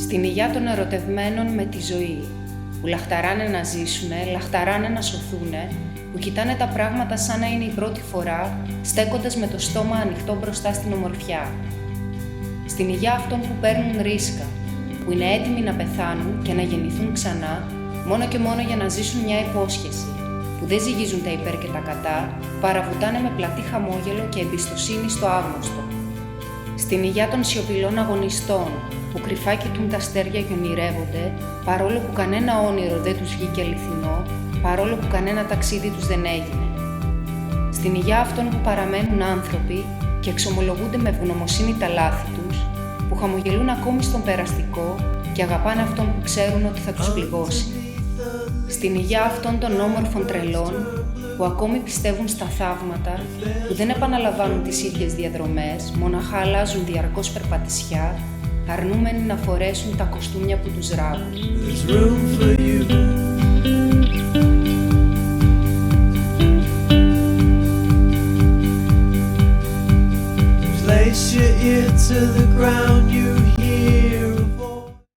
Στην υγειά των ερωτευμένων με τη ζωή, που λαχταράνε να ζήσουνε, λαχταράνε να σωθούνε, που κοιτάνε τα πράγματα σαν να είναι η πρώτη φορά, στέκοντας με το στόμα ανοιχτό μπροστά στην ομορφιά. Στην υγειά αυτών που παίρνουν ρίσκα, που είναι έτοιμοι να πεθάνουν και να γεννηθούν ξανά, μόνο και μόνο για να ζήσουν μια υπόσχεση, που δεν ζυγίζουν τα υπέρ και τα κατά, παραβουτάνε με πλατή χαμόγελο και εμπιστοσύνη στο άγνωστο. Στην υγειά των σιωπηλών αγωνιστών, που κρυφά κοιτούν τα αστέρια και ονειρεύονται, παρόλο που κανένα όνειρο δεν τους βγήκε αληθινό, παρόλο που κανένα ταξίδι τους δεν έγινε. Στην υγειά αυτών που παραμένουν άνθρωποι και εξομολογούνται με ευγνωμοσύνη τα λάθη τους, που χαμογελούν ακόμη στον περαστικό και αγαπάνε αυτόν που ξέρουν ότι θα τους πληγώσει. Στην υγειά αυτών των όμορφων τρελών, που ακόμη πιστεύουν στα θαύματα, που δεν επαναλαμβάνουν τις ίδιες διαδρομές, μοναχά αλλάζουν διαρκώς περπατησιά, αρνούμενοι να φορέσουν τα κοστούμια που τους ράβουν. Place your ear to the ground, you hear